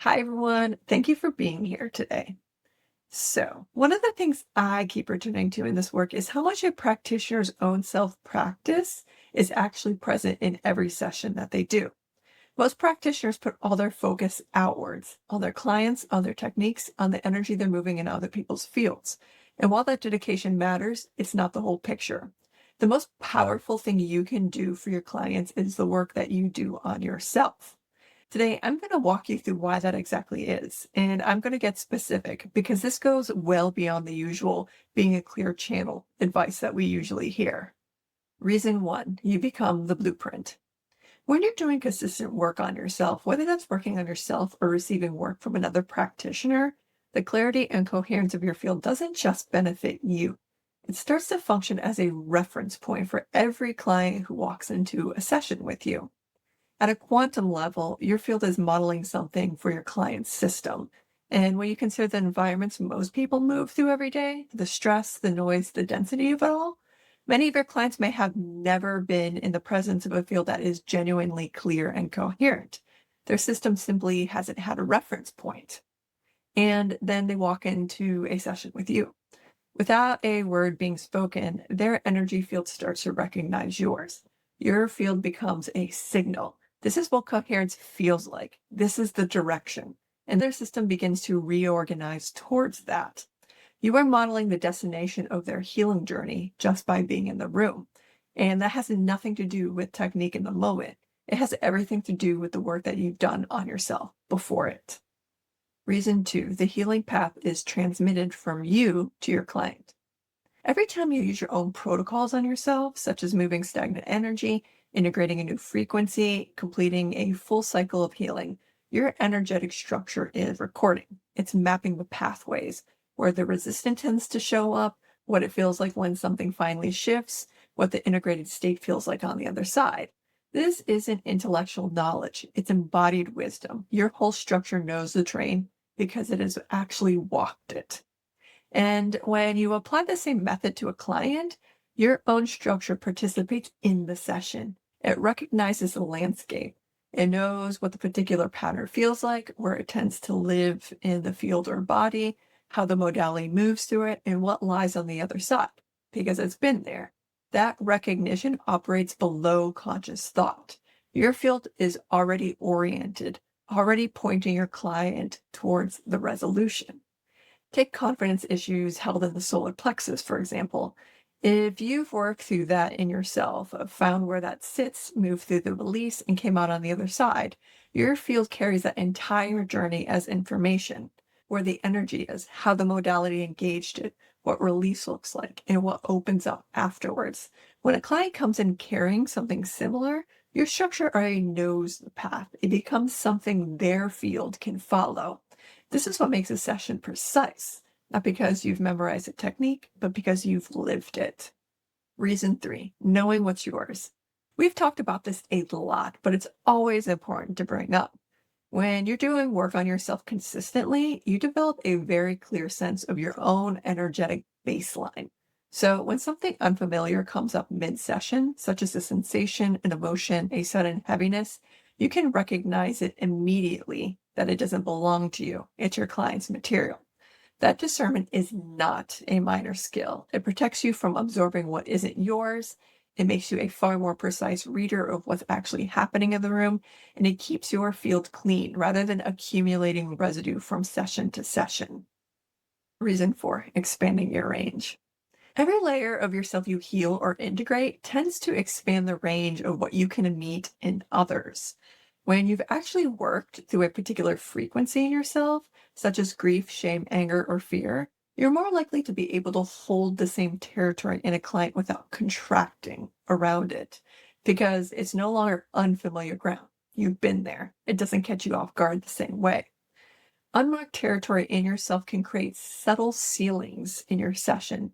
Hi, everyone. Thank you for being here today. So, one of the things I keep returning to in this work is how much a practitioner's own self practice is actually present in every session that they do. Most practitioners put all their focus outwards, on their clients, on their techniques, on the energy they're moving in other people's fields. And while that dedication matters, it's not the whole picture. The most powerful thing you can do for your clients is the work that you do on yourself. Today, I'm going to walk you through why that exactly is. And I'm going to get specific because this goes well beyond the usual being a clear channel advice that we usually hear. Reason one, you become the blueprint. When you're doing consistent work on yourself, whether that's working on yourself or receiving work from another practitioner, the clarity and coherence of your field doesn't just benefit you. It starts to function as a reference point for every client who walks into a session with you. At a quantum level, your field is modeling something for your client's system. And when you consider the environments most people move through every day, the stress, the noise, the density of it all, many of your clients may have never been in the presence of a field that is genuinely clear and coherent. Their system simply hasn't had a reference point. And then they walk into a session with you. Without a word being spoken, their energy field starts to recognize yours. Your field becomes a signal. This is what coherence feels like. This is the direction. And their system begins to reorganize towards that. You are modeling the destination of their healing journey just by being in the room. And that has nothing to do with technique in the moment. It has everything to do with the work that you've done on yourself before it. Reason two, the healing path is transmitted from you to your client. Every time you use your own protocols on yourself, such as moving stagnant energy, integrating a new frequency, completing a full cycle of healing, your energetic structure is recording. It's mapping the pathways, where the resistance tends to show up, what it feels like when something finally shifts, what the integrated state feels like on the other side. This isn't intellectual knowledge, it's embodied wisdom. Your whole structure knows the terrain because it has actually walked it. And when you apply the same method to a client, your own structure participates in the session. It recognizes the landscape. It knows what the particular pattern feels like, where it tends to live in the field or body, how the modality moves through it, and what lies on the other side, because it's been there. That recognition operates below conscious thought. Your field is already oriented, already pointing your client towards the resolution. Take confidence issues held in the solar plexus, for example. If you've worked through that in yourself, found where that sits, moved through the release, and came out on the other side, your field carries that entire journey as information, where the energy is, how the modality engaged it, what release looks like, and what opens up afterwards. When a client comes in carrying something similar, your structure already knows the path. It becomes something their field can follow. This is what makes a session precise, not because you've memorized a technique, but because you've lived it. Reason three, knowing what's yours. We've talked about this a lot, but it's always important to bring up. When you're doing work on yourself consistently, you develop a very clear sense of your own energetic baseline. So when something unfamiliar comes up mid-session, such as a sensation, an emotion, a sudden heaviness, you can recognize it immediately that it doesn't belong to you. It's your client's material. That discernment is not a minor skill. It protects you from absorbing what isn't yours. It makes you a far more precise reader of what's actually happening in the room, and it keeps your field clean rather than accumulating residue from session to session. Reason four, expanding your range. Every layer of yourself you heal or integrate tends to expand the range of what you can meet in others. When you've actually worked through a particular frequency in yourself, such as grief, shame, anger, or fear, you're more likely to be able to hold the same territory in a client without contracting around it because it's no longer unfamiliar ground. You've been there. It doesn't catch you off guard the same way. Unmarked territory in yourself can create subtle ceilings in your session,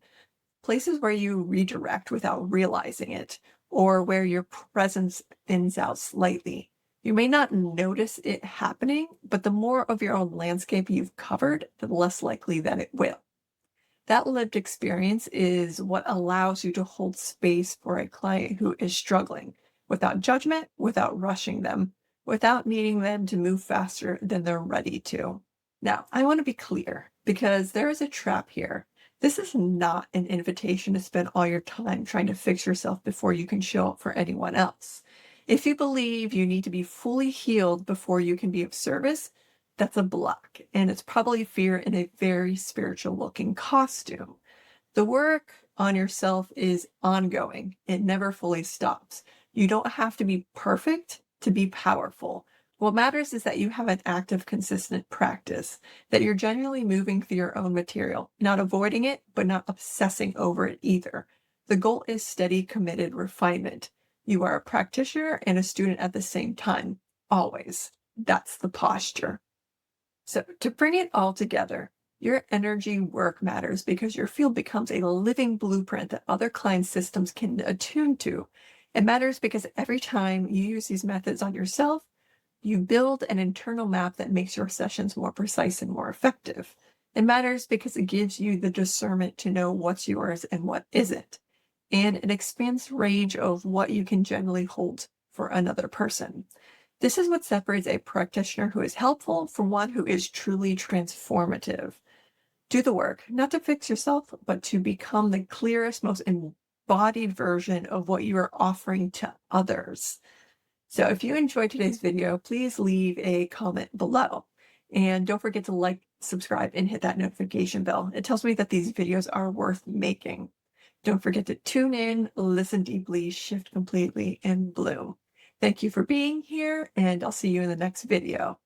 places where you redirect without realizing it, or where your presence thins out slightly. You may not notice it happening, but the more of your own landscape you've covered, the less likely that it will. That lived experience is what allows you to hold space for a client who is struggling without judgment, without rushing them, without needing them to move faster than they're ready to. Now, I want to be clear because there is a trap here. This is not an invitation to spend all your time trying to fix yourself before you can show up for anyone else. If you believe you need to be fully healed before you can be of service, that's a block, and it's probably fear in a very spiritual looking costume. The work on yourself is ongoing. It never fully stops. You don't have to be perfect to be powerful. What matters is that you have an active, consistent practice, that you're genuinely moving through your own material, not avoiding it, but not obsessing over it either. The goal is steady, committed refinement. You are a practitioner and a student at the same time, always. That's the posture. So, to bring it all together, your energy work matters because your field becomes a living blueprint that other client systems can attune to. It matters because every time you use these methods on yourself, you build an internal map that makes your sessions more precise and more effective. It matters because it gives you the discernment to know what's yours and what isn't. And it expands range of what you can generally hold for another person. This is what separates a practitioner who is helpful from one who is truly transformative. Do the work, not to fix yourself, but to become the clearest, most embodied version of what you are offering to others. So if you enjoyed today's video, please leave a comment below. And don't forget to like, subscribe, and hit that notification bell. It tells me that these videos are worth making. Don't forget to tune in, listen deeply, shift completely, and bloom. Thank you for being here, and I'll see you in the next video.